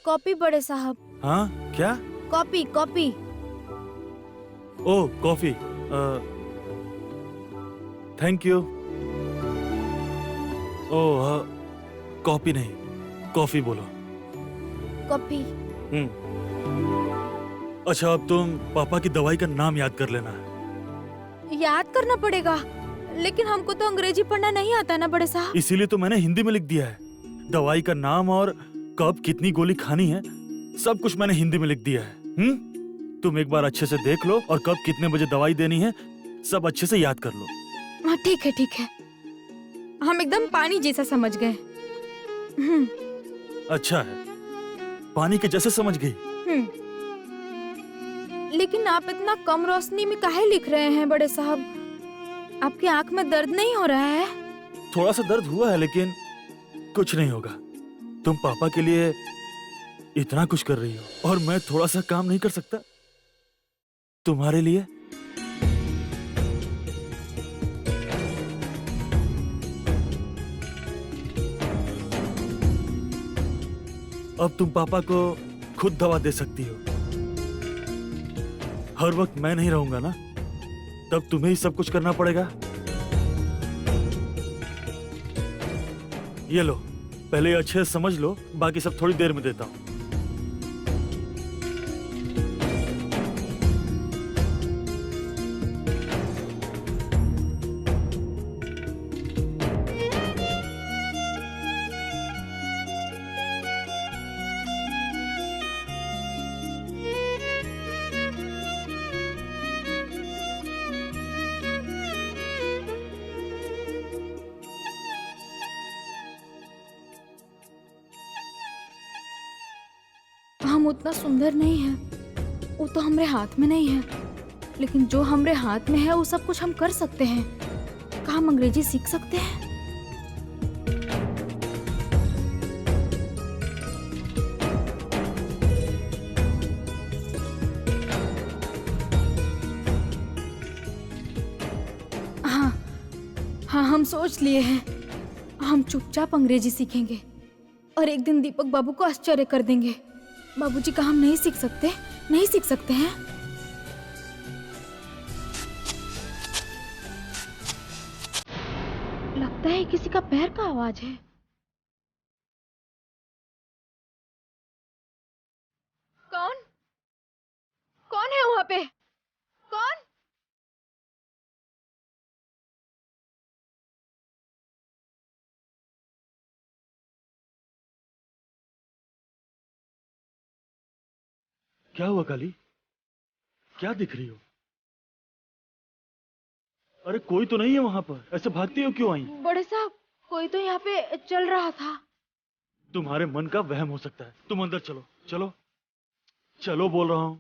Copy बड़े साहब। हाँ क्या? Copy copy. Oh coffee. Thank you. Oh copy नहीं, कॉफी बोलो। कॉपी। अच्छा अब तुम पापा की दवाई का नाम याद कर लेना। याद करना पड़ेगा, लेकिन हमको तो अंग्रेजी पढ़ना नहीं आता ना बड़े साहब। इसीलिए तो मैंने हिंदी में लिख दिया है। दवाई का नाम और कब कितनी गोली खानी है सब कुछ मैंने हिंदी में लिख दिया है। तुम एक बार अच्छे से देख लो और कब कितने बजे दवाई देनी है सब अच्छे से याद कर लो। हाँ ठीक है ठीक है, हम एकदम पानी जैसा समझ गए। अच्छा है, पानी के जैसे समझ गई। लेकिन आप इतना कम रोशनी में काहे लिख रहे हैं बड़े साहब? आपकी आंख में दर्द नहीं हो रहा है? थोड़ा सा दर्द हुआ है लेकिन कुछ नहीं होगा। तुम पापा के लिए इतना कुछ कर रही हो और मैं थोड़ा सा काम नहीं कर सकता तुम्हारे लिए? अब तुम पापा को खुद दवा दे सकती हो। हर वक्त मैं नहीं रहूंगा ना, तब तुम्हें ही सब कुछ करना पड़ेगा। ये लो, पहले अच्छे से समझ लो, बाकी सब थोड़ी देर में देता हूं। हम उतना सुंदर नहीं हैं, वो तो हमारे हाथ में नहीं है, लेकिन जो हमारे हाथ में है वो सब कुछ हम कर सकते हैं। क्या हम अंग्रेजी सीख सकते हैं? हाँ हाँ, हम सोच लिए हैं। हम चुपचाप अंग्रेजी सीखेंगे और एक दिन दीपक बाबू को आश्चर्य कर देंगे। बाबूजी का हम नहीं सीख सकते, नहीं सीख सकते हैं। लगता है किसी का पैर का आवाज है। कौन? कौन है वहां पे? कौन? क्या हुआ काली? क्या दिख रही हो? अरे कोई तो नहीं है वहां पर, ऐसे भागती हो क्यों आई? बड़े साहब, कोई तो यहाँ पे चल रहा था। तुम्हारे मन का वहम हो सकता है। तुम अंदर चलो, चलो चलो बोल रहा हूं।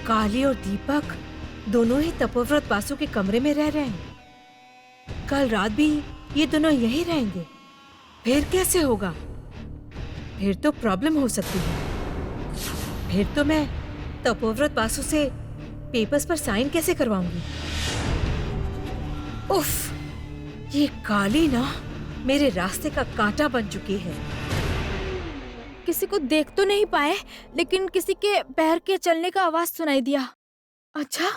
काली और दीपक दोनों ही तपोव्रत बासु के कमरे में रह रहे हैं। कल रात भी ये दोनों यहीं रहेंगे। फिर कैसे होगा? फिर तो प्रॉब्लम हो सकती है। फिर तो मैं तपोव्रत बासु से पेपर्स पर साइन कैसे करवाऊंगी? उफ, ये काली ना मेरे रास्ते का कांटा बन चुकी है। किसी को देख तो नहीं पाए, लेकिन किसी के पैर के चलने का आवाज सुनाई दिया। अच्छा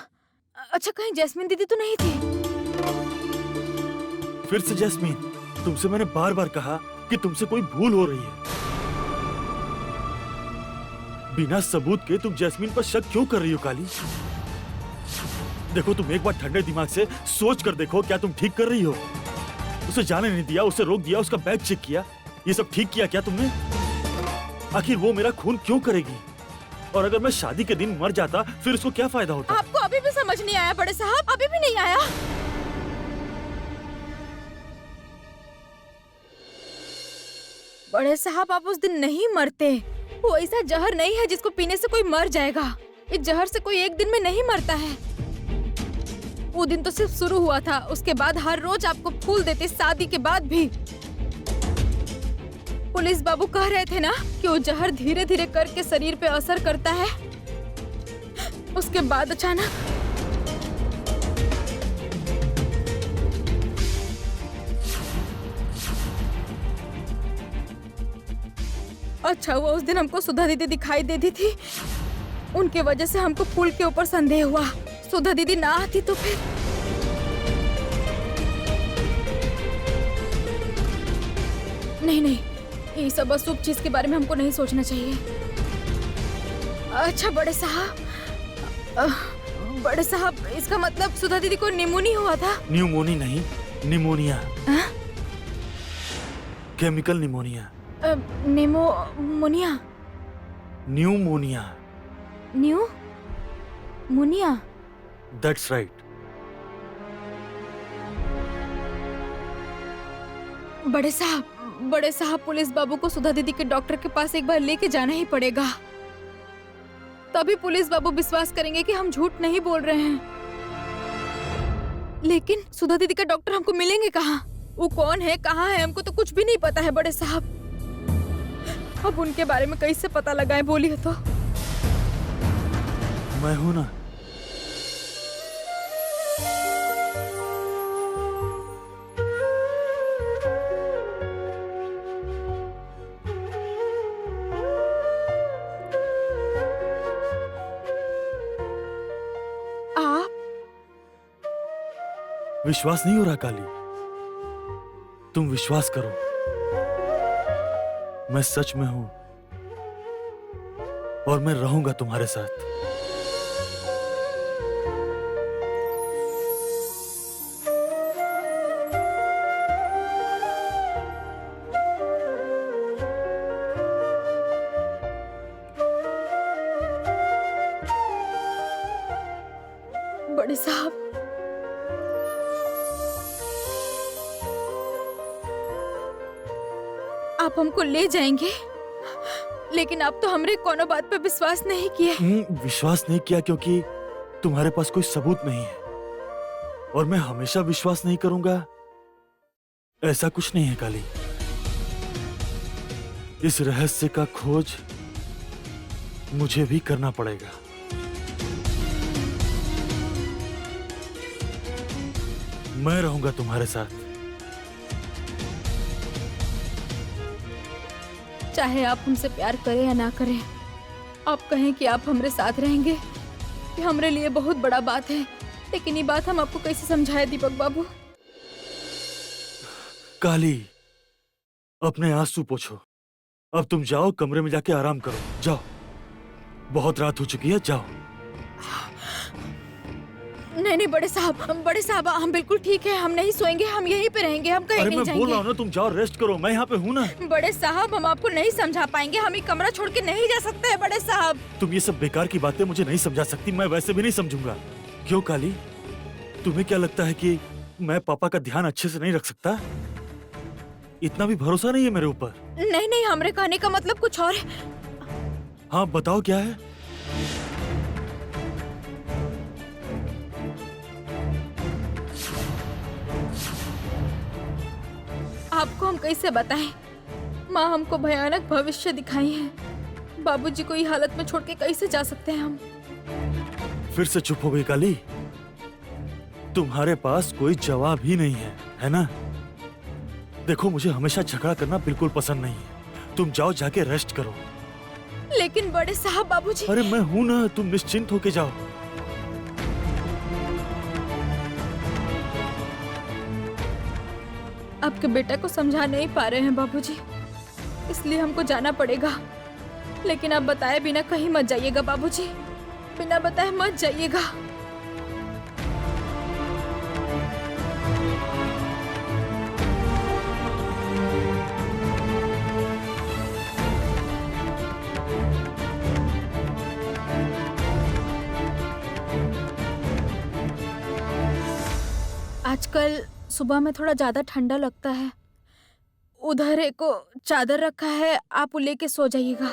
अच्छा, कहीं जैस्मिन दीदी तो नहीं थी? फिर से जैस्मीन, तुमसे मैंने बार बार कहा कि तुमसे कोई भूल हो रही है। बिना सबूत के तुम जैस्मीन पर शक क्यों कर रही हो काली? देखो, तुम एक बार ठंडे दिमाग से सोच कर देखो, क्या तुम ठीक कर रही हो? उसे जाने नहीं दिया, उसे रोक दिया, उसका बैग चेक किया, ये सब ठीक किया क्या तुमने? आखिर वो मेरा खून क्यों करेगी? और अगर मैं शादी के दिन मर जाता फिर उसको क्या फायदा होता? आपको अभी भी समझ नहीं आया बड़े साहब? अभी भी नहीं आया? बड़े साहब, आप उस दिन नहीं मरते। वो ऐसा जहर नहीं है जिसको पीने से कोई मर जाएगा। इस जहर से कोई एक दिन में नहीं मरता है। वो दिन तो सिर्फ शुरू हुआ था, उसके बाद हर रोज आपको फूल देते, शादी के बाद भी। पुलिस बाबू कह रहे थे ना कि वो जहर धीरे धीरे करके शरीर पे असर करता है। उसके बाद अचानक अच्छा हुआ उस दिन हमको सुधा दीदी दिखाई देती थी, उनके वजह से हमको फूल के ऊपर संदेह हुआ। सुधा दीदी ना आती तो फिर। नहीं नहीं, ये सब अशुभ चीज के बारे में हमको नहीं सोचना चाहिए। अच्छा बड़े साहब, इसका मतलब सुधा दीदी को निमोनिया हुआ था? न्यूमोनी नहीं, pneumonia. Chemical pneumonia. Pneumonia. Pneumonia. Moniya. That's right. बड़े साहब, पुलिस बाबू को सुधा दीदी के डॉक्टर के पास एक बार लेके जाना ही पड़ेगा। तभी पुलिस बाबू विश्वास करेंगे कि हम झूठ नहीं बोल रहे हैं। लेकिन सुधा दीदी का डॉक्टर हमको मिलेंगे कहाँ? वो कौन है, कहाँ है, हमको तो कुछ भी नहीं पता है बड़े साहब। अब उनके बारे में कैसे पता लगाए, बोलिए तो। मैं हूं ना। आप? विश्वास नहीं हो रहा काली? तुम विश्वास करो, मैं सच में हूं और मैं रहूंगा तुम्हारे साथ। बड़े साहब, आप हमको ले जाएंगे, लेकिन आप तो हमरे कोनो बात पे विश्वास नहीं किए। विश्वास नहीं किया क्योंकि तुम्हारे पास कोई सबूत नहीं है, और मैं हमेशा विश्वास नहीं करूंगा ऐसा कुछ नहीं है काली। इस रहस्य का खोज मुझे भी करना पड़ेगा। मैं रहूंगा तुम्हारे साथ। चाहे आप हमसे प्यार करें या ना करें, आप कहें कि आप हमरे साथ रहेंगे, ये हमरे लिए बहुत बड़ा बात है। लेकिन ये बात हम आपको कैसे समझाएं दीपक बाबू? काली, अपने आंसू पोंछो। अब तुम जाओ, कमरे में जाके आराम करो। जाओ, बहुत रात हो चुकी है, जाओ। नहीं बड़े साहब, हम बिल्कुल ठीक है। हम नहीं सोएंगे, हम यहीं पे रहेंगे, हम कहीं अरे नहीं मैं जाएंगे। बोल रहा हूँ ना, तुम जाओ, रेस्ट करो, मैं यहाँ पे हूँ ना। बड़े साहब, हम आपको नहीं समझा पाएंगे, हम ये कमरा छोड़ के नहीं जा सकते हैं बड़े साहब। तुम ये सब बेकार की बातें मुझे नहीं समझा सकती, मैं वैसे भी नहीं समझूंगा। क्यों काली, तुम्हें क्या लगता है कि मैं पापा का ध्यान अच्छे से नहीं रख सकता? इतना भी भरोसा नहीं है मेरे ऊपर? नहीं, हमरे कहने का मतलब कुछ और है। हाँ बताओ, क्या है? आपको हम कैसे बताएं? माँ हमको भयानक भविष्य दिखाई है। बाबूजी को ये हालत में छोड़ के कैसे जा सकते हैं हम? फिर से चुप हो गई काली? तुम्हारे पास कोई जवाब ही नहीं है ना? देखो, मुझे हमेशा झगड़ा करना बिल्कुल पसंद नहीं है। तुम जाओ, जाके रेस्ट करो। लेकिन बड़े साहब, बाबूजी। अरे मैं हूं ना, तुम निश्चिंत होके जाओ। आपके बेटा को समझा नहीं पा रहे हैं बाबूजी, इसलिए हमको जाना पड़ेगा। लेकिन आप बताए बिना कहीं मत जाइएगा बाबूजी, बिना बताए मत जाइएगा। आजकल सुबह में थोड़ा ज्यादा ठंडा लगता है। उधर एक को चादर रखा है, आप लेके सो जाइएगा।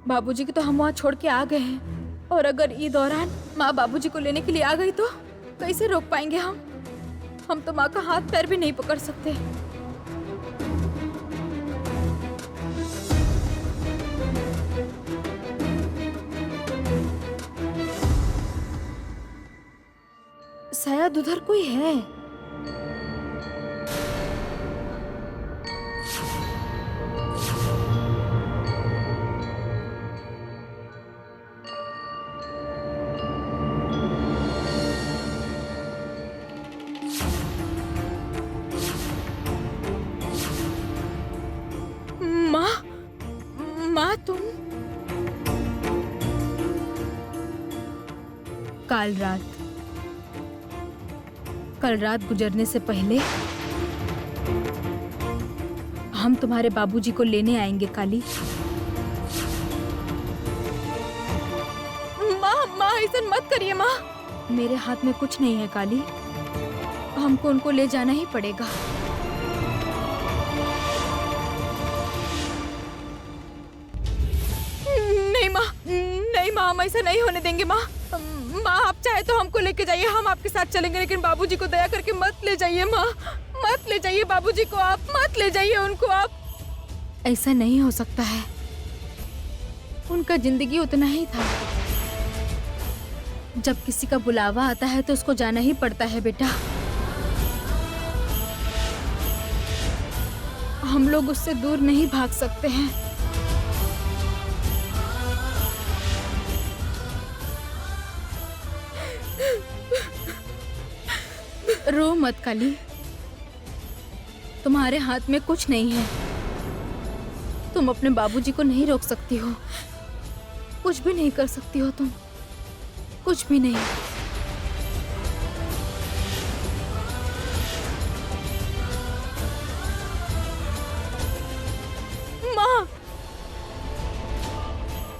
बाबूजी को तो हम वहाँ छोड़ के आ गए हैं, और अगर ई दौरान माँ बाबूजी को लेने के लिए आ गई तो कैसे रोक पाएंगे हम तो माँ का हाथ पैर भी नहीं पकड़ सकते। शायद उधर कोई है। माँ तुम कल रात गुजरने से पहले हम तुम्हारे बाबूजी को लेने आएंगे काली। माँ ऐसा मत करिए माँ। मेरे हाथ में कुछ नहीं है काली, हमको उनको ले जाना ही पड़ेगा। नहीं माँ, हम ऐसा नहीं होने देंगे माँ। माँ आप चाहे तो हमको लेके जाइए, हम आपके साथ चलेंगे, लेकिन बाबूजी को दया करके मत ले जाइए माँ। मत ले जाइए बाबूजी को, आप मत ले जाइए उनको आप। ऐसा नहीं हो सकता है, उनका जिंदगी उतना ही था। जब किसी का बुलावा आता है तो उसको जाना ही पड़ता है बेटा। हम लोग उससे दूर नहीं भाग सकते हैं। रो मत काली, तुम्हारे हाथ में कुछ नहीं है। तुम अपने बाबूजी को नहीं रोक सकती हो, कुछ भी नहीं कर सकती हो तुम, कुछ भी नहीं।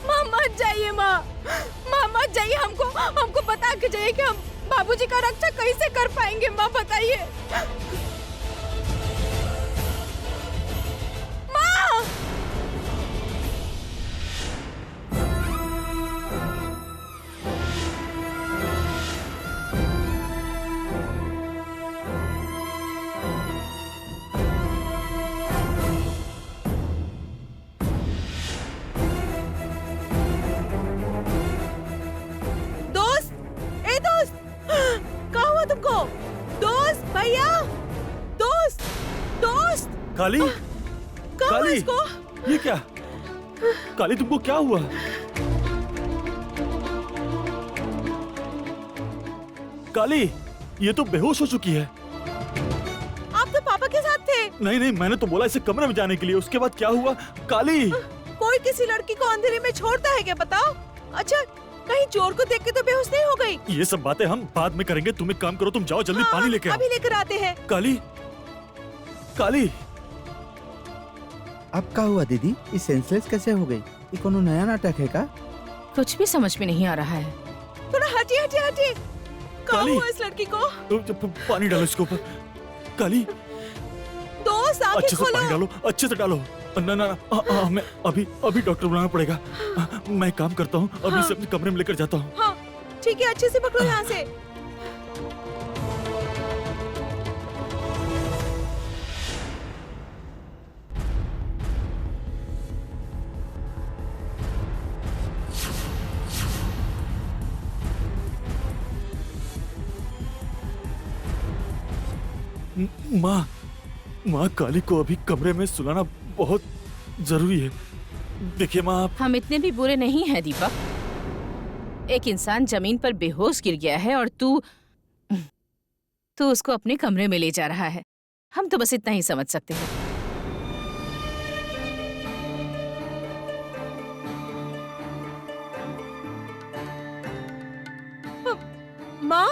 माँ मत जाइए, माँ मत जाइए। हमको बता के जाइए कि हम बाबूजी का रक्षा कैसे कर पाएंगे। माँ बताइए माँ। काली, काली, ये क्या? काली तुमको क्या हुआ? काली, ये तो बेहोश हो चुकी है। आप तो पापा के साथ थे। नहीं, मैंने तो बोला इसे कमरे में जाने के लिए। उसके बाद क्या हुआ? काली, कोई किसी लड़की को अंधेरे में छोड़ता है क्या, बताओ? अच्छा, कहीं चोर को देख के तो बेहोश नहीं हो गई? ये सब बातें हम बाद में करेंगे। तुम एक काम करो, तुम जाओ जल्दी पानी लेके आओ। अभी लेकर आते हैं। काली, काली, अब क्या हुआ दीदी? ये सेंसलेस कैसे हो गई? ये कोनो नया नाटक है का? कुछ भी समझ में नहीं आ रहा है। थोड़ा हटिए। क्या काली, हुआ इस लड़की को? पानी डालो इसके ऊपर। काली, दोस्त आंखें अच्छे से खोलो। पानी डालो, अच्छे से डालो। ना, हमें अभी डॉक्टर बुलाना पड़ेगा। मैं काम करता हूँ, अभी इसे अपने कमरे में लेकर जाता हूँ। हाँ ठीक है, अच्छे से पकड़ो यहाँ से। माँ, काली को अभी कमरे में सुलाना बहुत जरूरी है। देखिए माँ, हम इतने भी बुरे नहीं हैं दीपक। एक इंसान जमीन पर बेहोश गिर गया है और तू उसको अपने कमरे में ले जा रहा है। हम तो बस इतना ही समझ सकते हैं। माँ,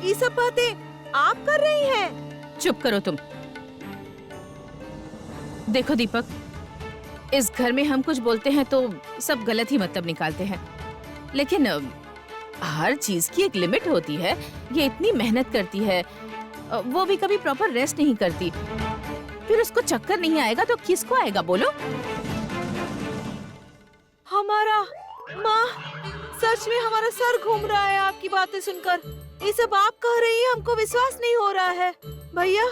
ये सब बातें आप कर रही हैं? चुप करो तुम। देखो दीपक, इस घर में हम कुछ बोलते हैं तो सब गलत ही मतलब निकालते हैं, लेकिन हर चीज की एक लिमिट होती है। ये इतनी मेहनत करती है, वो भी कभी प्रॉपर रेस्ट नहीं करती। फिर उसको चक्कर नहीं आएगा तो किसको आएगा बोलो? हमारा माँ, सच में हमारा सर घूम रहा है आपकी बातें सुनकर। ये सब आप कह रही हैं, हमको विश्वास नहीं हो रहा है। भैया,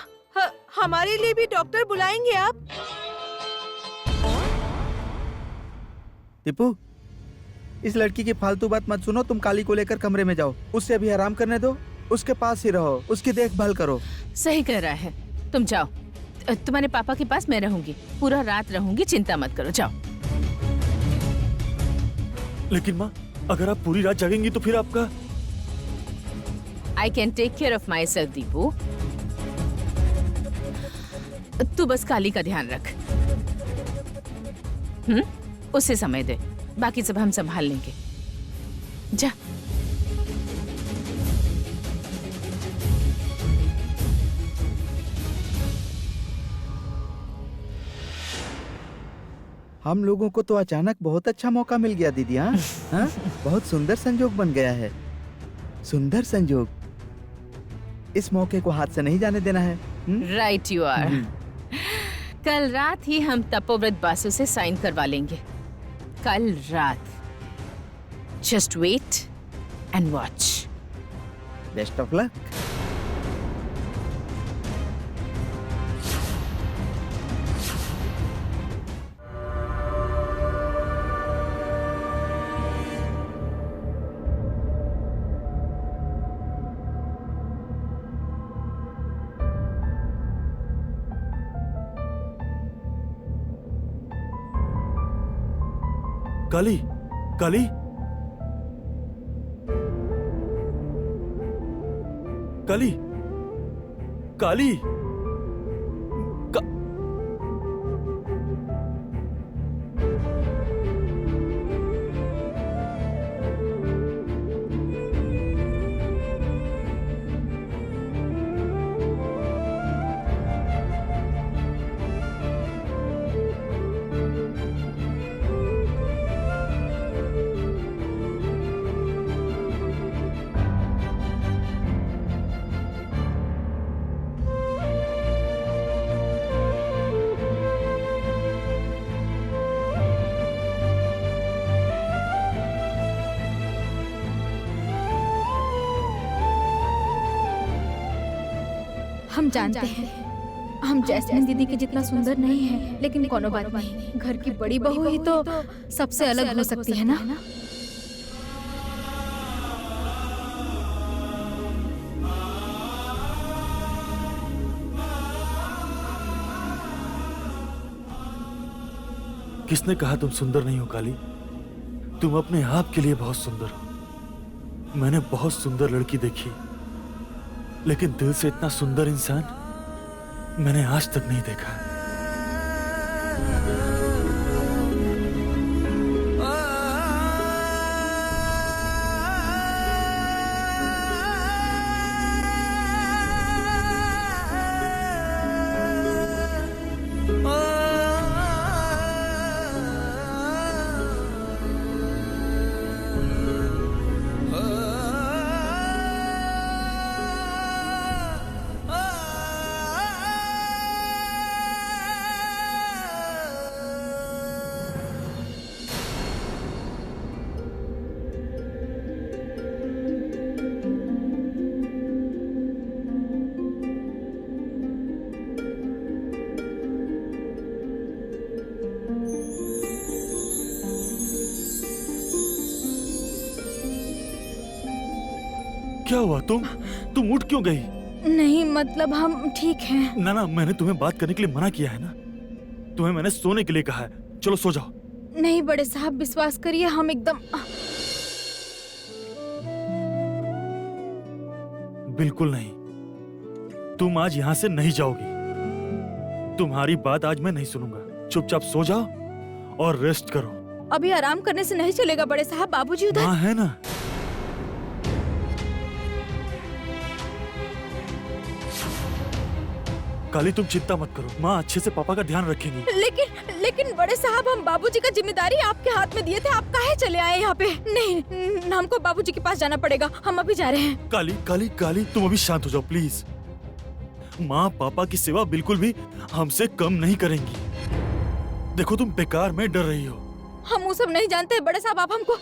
हमारे लिए भी डॉक्टर बुलाएंगे आप? टीपू, इस लड़की की फालतू बात मत सुनो। तुम काली को लेकर कमरे में जाओ, उससे अभी आराम करने दो, उसके पास ही रहो, उसकी देखभाल करो। सही कह रहा है, तुम जाओ। तुम्हारे पापा के पास मैं रहूंगी, पूरा रात रहूंगी, चिंता मत करो, जाओ। लेकिन माँ, अगर आप पूरी रात जागेंगी तो फिर आपका। I can take care of myself Deepu. तू बस काली का ध्यान रख। उसे समय दे, बाकी सब हम संभाल लेंगे। जा। हम लोगों को तो अचानक बहुत अच्छा मौका मिल गया दीदी। हाँ हाँ, बहुत सुंदर संजोग बन गया है। सुंदर संजोग, इस मौके को हाथ से नहीं जाने देना है। Right you are. कल रात ही हम तपोव्रत बासु से साइन करवा लेंगे। कल रात। Just wait and watch. Best of luck. काली, काली, काली, काली, का... हम जानते हैं हम जैस्मिन दीदी के जितना सुंदर नहीं है, लेकिन कोनो बात नहीं, घर की बड़ी बहू ही तो सबसे अलग हो सकती है ना। किसने कहा तुम सुंदर नहीं हो काली? तुम अपने आप के लिए बहुत सुंदर हो। मैंने बहुत सुंदर लड़की देखी, लेकिन दिल से इतना सुंदर इंसान मैंने आज तक नहीं देखा। क्या हुआ? तुम उठ क्यों गई? नहीं, मतलब हम ठीक हैं। ना ना, मैंने तुम्हें बात करने के लिए मना किया है ना। तुम्हें मैंने सोने के लिए कहा है। चलो सो जाओ। नहीं बड़े साहब, विश्वास करिए, हम एकदम। बिल्कुल नहीं, तुम आज यहाँ से नहीं जाओगी। तुम्हारी बात आज मैं नहीं सुनूंगा। चुपचाप सो जाओ और रेस्ट करो। अभी आराम करने से नहीं चलेगा बड़े साहब, बाबूजी उधर। हाँ है ना। काली, तुम चिंता मत करो, माँ अच्छे से पापा का ध्यान रखेंगी। लेकिन बड़े साहब, हम बाबूजी का जिम्मेदारी आपके हाथ में दिए थे, आप काहे चले आए यहाँ पे? नहीं, हमको बाबूजी के पास जाना पड़ेगा, हम अभी जा रहे हैं। काली काली काली, तुम अभी शांत हो जाओ प्लीज। माँ पापा की सेवा बिल्कुल भी हमसे कम नहीं करेंगी। देखो तुम बेकार में डर रही हो। हम वो सब नहीं जानते बड़े साहब, आप हमको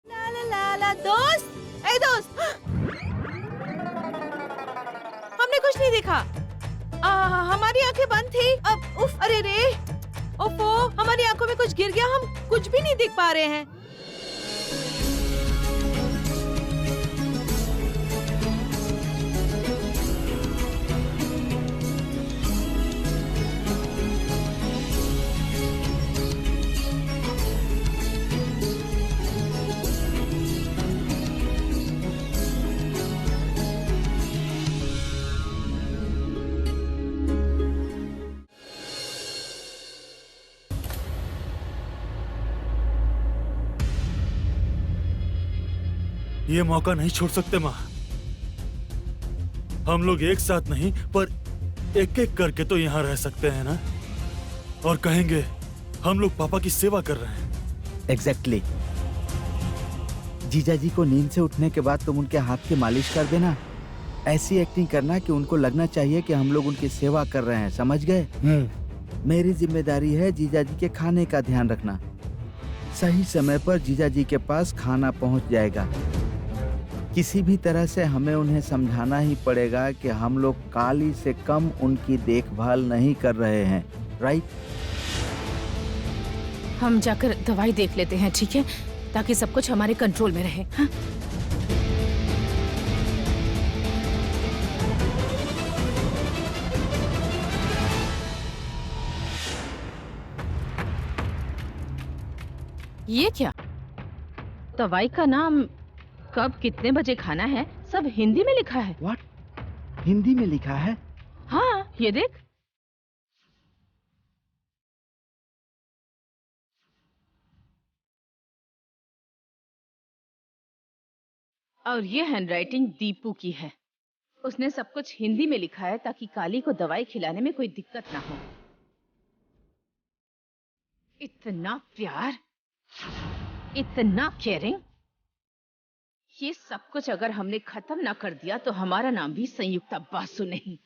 ला ला ला ला दोस्त, ए दोस्त, हमने कुछ नहीं देखा। हमारी आंखें बंद थी। अब उफ, अरे रे, ओफो, हमारी आंखों में कुछ गिर गया, हम कुछ भी नहीं देख पा रहे हैं। ये मौका नहीं छोड़ सकते माँ। हम लोग एक साथ नहीं पर एक एक करके तो यहाँ रह सकते हैं ना, और कहेंगे हम लोग पापा की सेवा कर रहे हैं। एग्जैक्टली। जीजा जी को नींद से उठने के बाद तुम उनके हाथ की मालिश कर देना। ऐसी एक्टिंग करना कि उनको लगना चाहिए कि हम लोग उनकी सेवा कर रहे हैं, समझ गए? मेरी जिम्मेदारी है जीजा जी के खाने का ध्यान रखना। सही समय पर जीजा जी के पास खाना पहुंच जाएगा। किसी भी तरह से हमें उन्हें समझाना ही पड़ेगा कि हम लोग काली से कम उनकी देखभाल नहीं कर रहे हैं, राइट? हम जाकर दवाई देख लेते हैं, ठीक है, ताकि सब कुछ हमारे कंट्रोल में रहे। हाँ? ये क्या? दवाई का नाम, कब कितने बजे खाना है, सब हिंदी में लिखा है। व्हाट? हिंदी में लिखा है? हाँ, ये देख। और ये हैंडराइटिंग दीपू की है। उसने सब कुछ हिंदी में लिखा है ताकि काली को दवाई खिलाने में कोई दिक्कत ना हो। इतना प्यार, इतना केयरिंग, ये सब कुछ अगर हमने खत्म ना कर दिया तो हमारा नाम भी संयुक्ता बासु नहीं।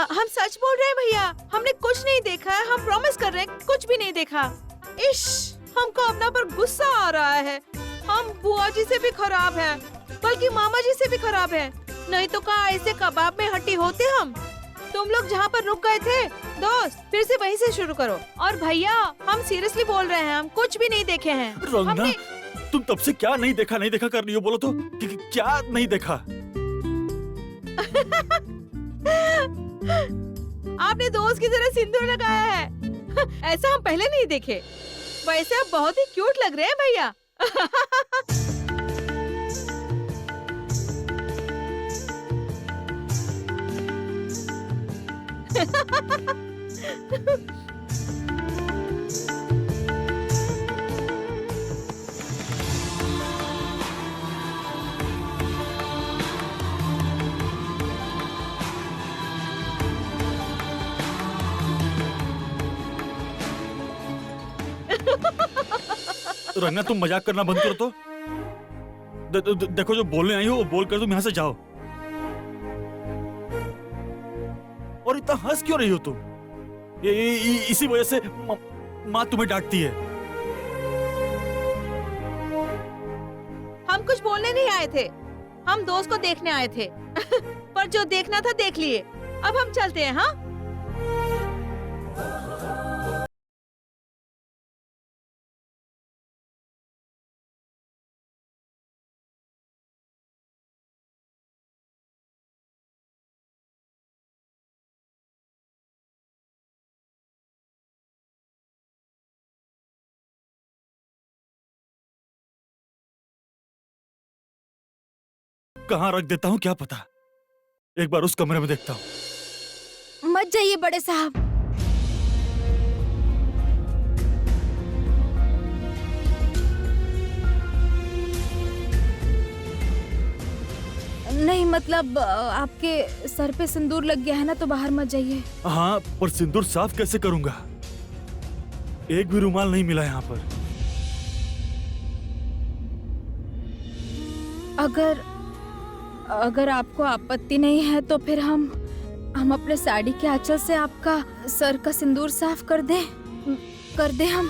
हम सच बोल रहे हैं भैया, हमने कुछ नहीं देखा है, हम प्रॉमिस कर रहे हैं, कुछ भी नहीं देखा। इश, हमको अपना पर गुस्सा आ रहा है। हम बुआ जी से भी खराब हैं, बल्कि मामा जी से भी खराब हैं। नहीं तो कहाँ ऐसे कबाब में हड्डी होते हम। तुम लोग जहाँ पर रुक गए थे दोस्त, फिर से वहीं से शुरू करो। और भैया, हम सीरियसली बोल रहे हैं, हम कुछ भी नहीं देखे हैं। रंगना, तुम तब से क्या नहीं देखा कर रही हो? बोलो तो क्या नहीं देखा? आपने दोस्त की तरह सिंदूर लगाया है। ऐसा हम पहले नहीं देखे। वैसे आप बहुत ही क्यूट लग रहे हैं भैया। रंगना, तुम मजाक करना बंद करो तो। देखो, जो बोलने आई हो वो बोल कर तुम यहाँ से जाओ। और इतना हंस क्यों रही हो तुम? इसी वजह से माँ तुम्हें डांटती है। हम कुछ बोलने नहीं आए थे, हम दोस्त को देखने आए थे। पर जो देखना था देख लिए, अब हम चलते हैं। हाँ, कहाँ रख देता हूँ क्या पता। एक बार उस कमरे में देखता हूँ। मत जाइए बड़े साहब। नहीं मतलब आपके सर पे सिंदूर लग गया है ना, तो बाहर मत जाइए। हाँ, पर सिंदूर साफ कैसे करूंगा? एक भी रुमाल नहीं मिला यहाँ पर। अगर आपको आपत्ति नहीं है तो फिर हम अपने साड़ी के आंचल से आपका सर का सिंदूर साफ कर दें हम।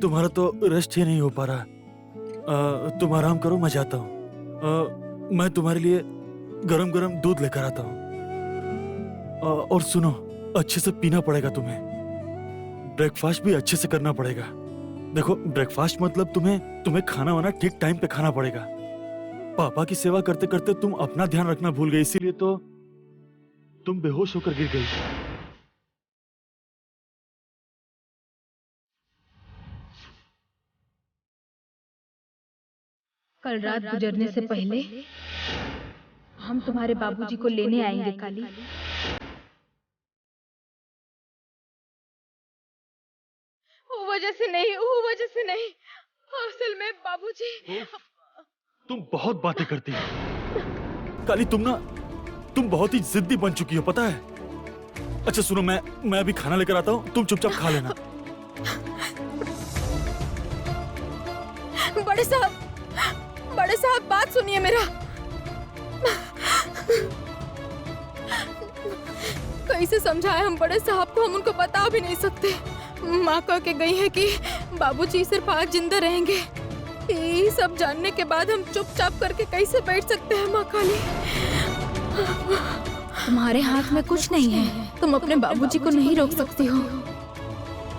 तुम्हारा तो रेस्ट ही नहीं हो पा रहा। तुम आराम करो, मैं जाता हूँ। मैं तुम्हारे लिए गरम गरम दूध लेकर आता हूँ। और सुनो, अच्छे से पीना पड़ेगा तुम्हें। ब्रेकफास्ट भी अच्छे से करना पड़ेगा। देखो, ब्रेकफास्ट मतलब तुम्हें खाना वाना ठीक टाइम पे खाना पड़ेगा। पापा की सेवा करते करते तुम अपना ध्यान रखना भूल गई, इसीलिए तो तुम बेहोश होकर गिर गई। कल रात गुजरने से पहले हम तुम्हारे बाबूजी को लेने आएंगे काली। वो वजह से नहीं, असल में बाबूजी। तुम बहुत बातें करती हो काली। तुम बहुत ही जिद्दी बन चुकी हो, पता है। अच्छा सुनो, मैं अभी खाना लेकर आता हूँ, तुम चुपचाप खा लेना। बड़े साहब बात सुनिए मेरा। कैसे समझाए हम बड़े साहब को, हम उनको बता भी नहीं सकते। माँ कह के गई है कि बाबूजी सिर्फ आज जिंदा रहेंगे। ये सब जानने के बाद हम चुपचाप करके कैसे बैठ सकते हैं माँ काली? तुम्हारे हाथ में कुछ नहीं है, तुम अपने बाबूजी को नहीं रोक सकती हो,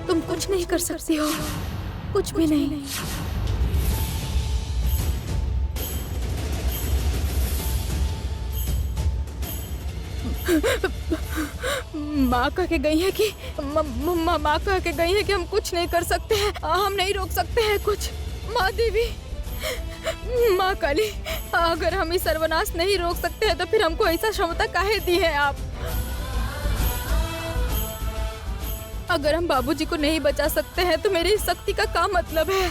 तुम कुछ नहीं कर सकती हो, कुछ भी नहीं। माँ कह के गई है कि माँ कह के गई है कि हम कुछ नहीं कर सकते हैं, हम नहीं रोक सकते हैं कुछ। माँ देवी, माँ काली, अगर हम इस सर्वनाश नहीं रोक सकते हैं तो फिर हमको ऐसा क्षमता काहे दी है आप? अगर हम बाबूजी को नहीं बचा सकते हैं तो मेरी इस शक्ति का क्या मतलब है?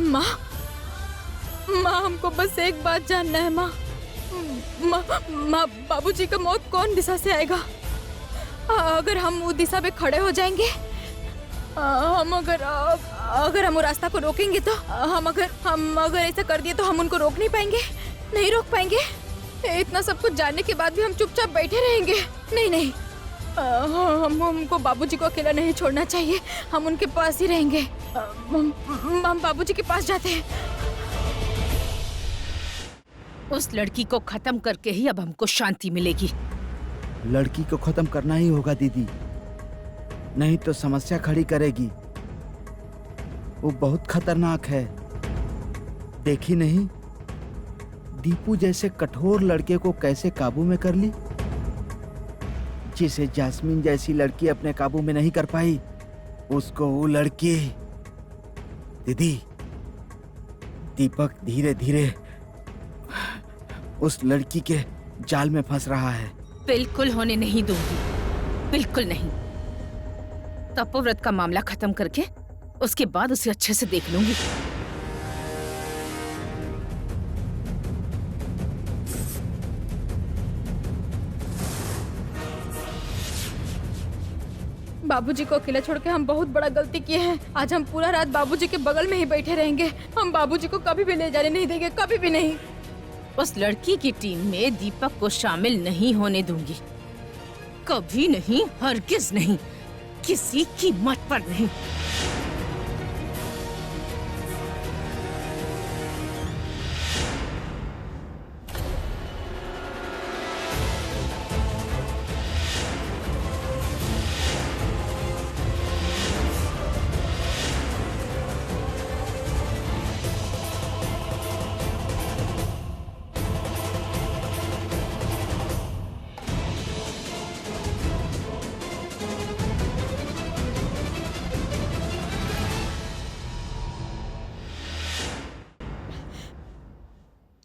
माँ, माँ हमको बस एक बात जानना है माँ। माँ, बाबूजी का मौत कौन दिशा से आएगा? अगर हम वो दिशा पे खड़े हो जाएंगे, हम अगर हम वो रास्ता को रोकेंगे तो हम अगर ऐसा कर दिए तो हम उनको रोक नहीं पाएंगे, नहीं रोक पाएंगे। इतना सब कुछ जानने के बाद भी हम चुपचाप बैठे रहेंगे? नहीं नहीं, हमको बाबूजी को अकेला नहीं छोड़ना चाहिए। हम उनके पास ही रहेंगे। हम बाबूजी के पास जाते हैं। उस लड़की को खत्म करके ही अब हमको शांति मिलेगी। लड़की को खत्म करना ही होगा दीदी, नहीं तो समस्या खड़ी करेगी। वो बहुत खतरनाक है। देखी नहीं दीपू जैसे कठोर लड़के को कैसे काबू में कर ली, जिसे जास्मीन जैसी लड़की अपने काबू में नहीं कर पाई, उसको वो लड़की। दीदी, दीपक धीरे धीरे उस लड़की के जाल में फंस रहा है। बिल्कुल होने नहीं दूंगी, बिल्कुल नहीं। तपोव्रत का मामला खत्म करके उसके बाद उसे अच्छे से देख लूंगी। बाबूजी को अकेला छोड़ के हम बहुत बड़ा गलती किए हैं। आज हम पूरा रात बाबूजी के बगल में ही बैठे रहेंगे। हम बाबूजी को कभी भी ले जाने नहीं देंगे, कभी भी नहीं। उस लड़की की टीम में दीपक को शामिल नहीं होने दूंगी, कभी नहीं, हरगिज नहीं, किसी कीमत पर नहीं।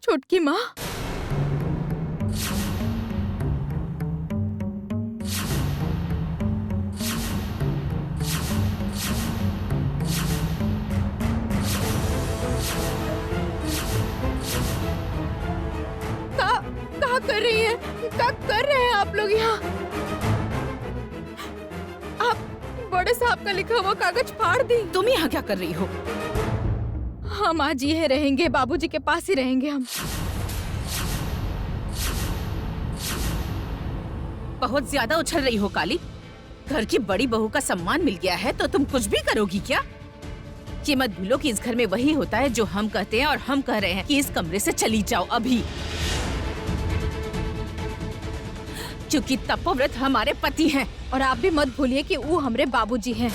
छोटकी माँ, क्या कर रही है? क्या कर रहे हैं आप लोग यहाँ? आप बड़े साहब का लिखा हुआ कागज फाड़ दी। तुम यहाँ क्या कर रही हो? हम आज ये रहेंगे, बाबूजी के पास ही रहेंगे हम। बहुत ज्यादा उछल रही हो काली। घर की बड़ी बहू का सम्मान मिल गया है तो तुम कुछ भी करोगी क्या? ये मत भूलो कि इस घर में वही होता है जो हम कहते हैं, और हम कह रहे हैं कि इस कमरे से चली जाओ अभी, क्योंकि तपोव्रत हमारे पति हैं। और आप भी मत भूलिए कि वो हमारे बाबूजी हैं।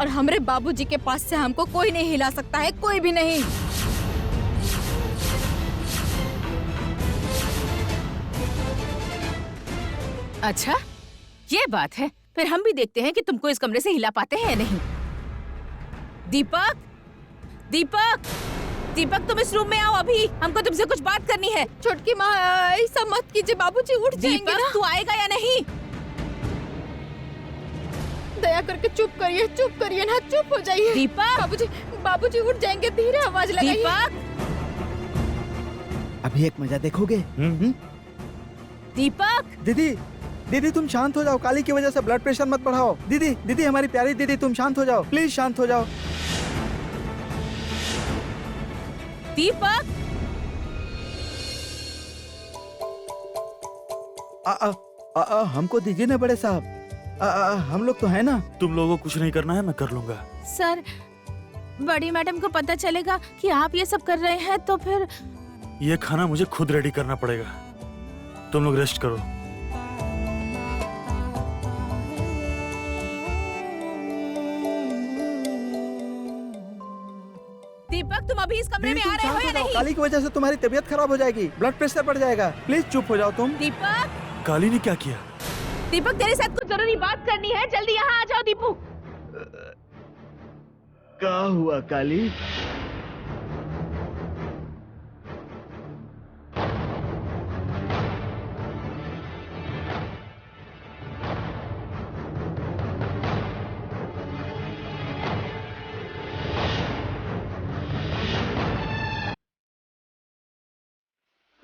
और हमारे बाबूजी के पास से हमको कोई नहीं हिला सकता है, कोई भी नहीं। अच्छा, ये बात है। फिर हम भी देखते हैं कि तुमको इस कमरे से हिला पाते हैं या नहीं। दीपक, दीपक, दीपक, तुम इस रूम में आओ अभी। हमको तुमसे कुछ बात करनी है। छोटकी माँ, ऐसा मत कीजिए, बाबूजी उठ जाएंगे ना। दीपक, तू आएगा या नहीं? दया करके चुप करिए ना, चुप हो जाइए। दीपक, बाबूजी उठ जाएंगे, धीरे आवाज लगाइए। दीपक, अभी एक मजा देखोगे। दीपक, दीदी, दीदी तुम शांत हो जाओ। काली की वजह से ब्लड प्रेशर मत बढ़ाओ। दीदी, दीदी हमारी प्यारी दीदी, तुम शांत हो जाओ, प्लीज शांत हो जाओ। दीपक, हमको दीजिए ना बड़े साहब। हम लोग तो है ना। तुम लोगों को कुछ नहीं करना है, मैं कर लूंगा। सर, बड़ी मैडम को पता चलेगा कि आप ये सब कर रहे हैं तो फिर ये खाना मुझे खुद रेडी करना पड़ेगा। तुम लोग रेस्ट करो। दीपक, तुम अभी इस कमरे में दीदी आ तुम रहे हो शांत या हो जाओ। नहीं? काली की वजह से तुम्हारी तबीयत खराब हो जाएगी, ब्लड प्रेशर बढ़ जाएगा। प्लीज चुप हो जाओ तुम। दीपक, काली ने क्या किया? दीपक, तेरे साथ कुछ जरूरी बात करनी है। जल्दी यहाँ आ जाओ दीपू। क्या हुआ काली?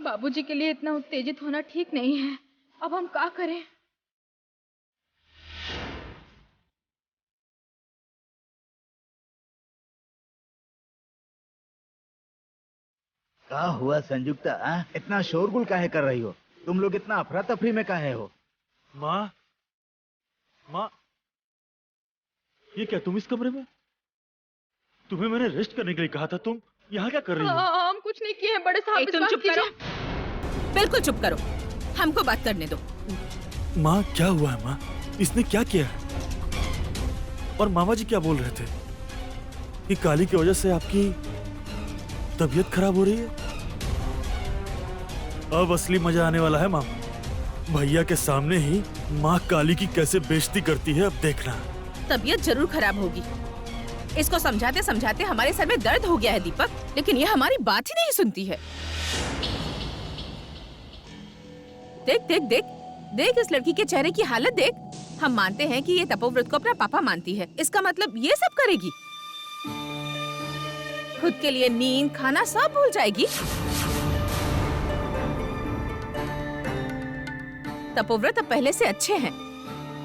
बाबूजी के लिए इतना उत्तेजित होना ठीक नहीं है। अब हम क्या करें? क्या हुआ संयुक्ता? इतना शोरगुल काहे कर रही हो? तुम लोग इतना अफरा तफरी में काहे हो? माँ, माँ, ये क्या तुम इस कमरे में? तुम्हें मैंने रेस्ट करने के लिए कहा था, तुम यहाँ क्या कर रही हो? हम कुछ नहीं किए हैं बड़े साहब। तुम चुप करो, बिल्कुल चुप करो, हमको बात करने दो। माँ क्या हुआ है माँ? इसने क्या किया है? और मामा जी क्या बोल रहे थे कि काली की वजह से आपकी तबीयत खराब हो रही है? अब असली मजा आने वाला है मामा। भैया के सामने ही माँ काली की कैसे बेइज्जती करती है, अब देखना। तबीयत जरूर खराब होगी। इसको समझाते समझाते हमारे सर में दर्द हो गया है दीपक, लेकिन ये हमारी बात ही नहीं सुनती है। देख देख देख देख इस लड़की के चेहरे की हालत देख। हम मानते हैं कि ये तपोव्रत को अपना पापा मानती है, इसका मतलब ये सब करेगी? खुद के लिए नींद खाना सब भूल जाएगी। तपोव्रत अब पहले से अच्छे हैं,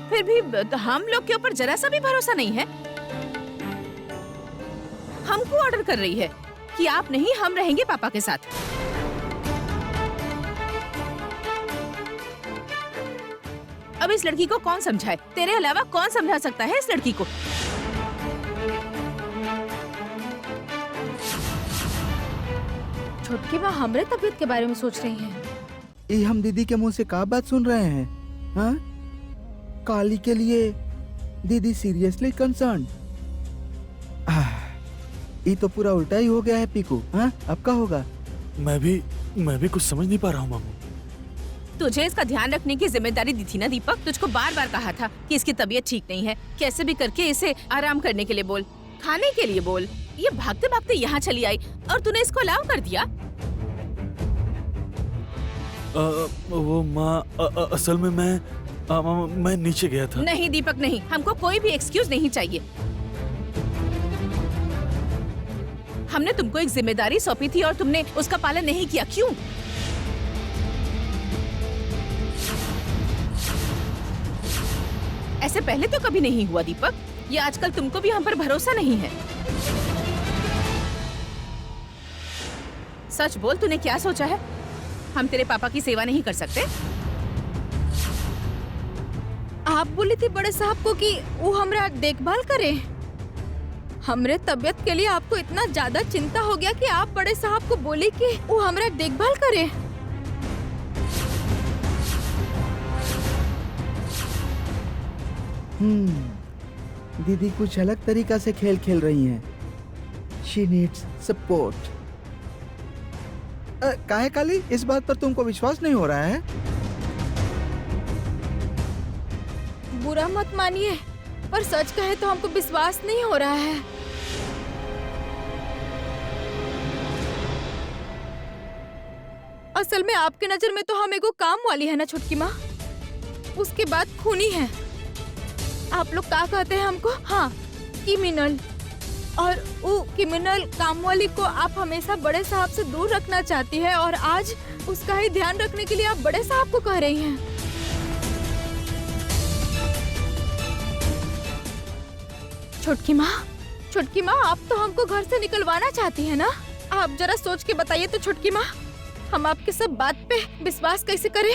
फिर भी हम लोग के ऊपर जरा सा भी भरोसा नहीं है। हमको ऑर्डर कर रही है कि आप नहीं, हम रहेंगे पापा के साथ। अब इस लड़की को कौन समझाए? तेरे अलावा कौन समझा सकता है इस लड़की को? छोटकी माँ हमरे तबीयत के बारे में सोच रही हैं। ये हम दीदी के मुंह से क्या बात सुन रहे हैं? हाँ? काली के लिए दीदी सीरियसली कंसर्न? ये तो पूरा उल्टा ही हो गया है पीकू। हाँ? अब क्या होगा? मैं भी कुछ समझ नहीं पा रहा हूँ मामू। तुझे इसका ध्यान रखने की जिम्मेदारी दी थी ना दीपक। तुझको बार बार कहा था कि इसकी तबीयत ठीक नहीं है, कैसे भी करके इसे आराम करने के लिए बोल, खाने के लिए बोल। ये भागते भागते यहाँ चली आई और तूने इसको अलाउ कर दिया। वो माँ, असल में मैं नीचे गया था। नहीं दीपक नहीं, हमको कोई भी एक्सक्यूज नहीं चाहिए। हमने तुमको एक जिम्मेदारी सौंपी थी और तुमने उसका पालन नहीं किया, क्यों? ऐसे पहले तो कभी नहीं हुआ दीपक। ये आजकल तुमको भी हम पर भरोसा नहीं है। सच बोल, तूने क्या सोचा है? हम तेरे पापा की सेवा नहीं कर सकते? आप बोली थी बड़े साहब को कि वो हमरा देखभाल करे। हमरे तबीयत के लिए आपको इतना ज्यादा चिंता हो गया कि आप बड़े साहब को बोले कि वो हमरा देखभाल करे। दीदी कुछ अलग तरीका से खेल खेल रही हैं। She needs support। काहे काली, इस बात पर तुमको विश्वास नहीं हो रहा है? बुरा मत मानिए, पर सच कहे तो हमको विश्वास नहीं हो रहा है। असल में आपके नजर में तो हम एगो काम वाली है ना छोटकी माँ, उसके बाद खूनी है। आप लोग क्या कहते हैं हमको? हाँ, क्रिमिनल। और वो क्रिमिनल काम वाली को आप हमेशा बड़े साहब से दूर रखना चाहती है, और आज उसका ही ध्यान रखने के लिए आप बड़े साहब को कह रही हैं। छोटकी माँ, आप तो हमको घर से निकलवाना चाहती है ना? आप जरा सोच के बताइए तो छोटकी माँ, हम आपके सब बात पे विश्वास कैसे करें?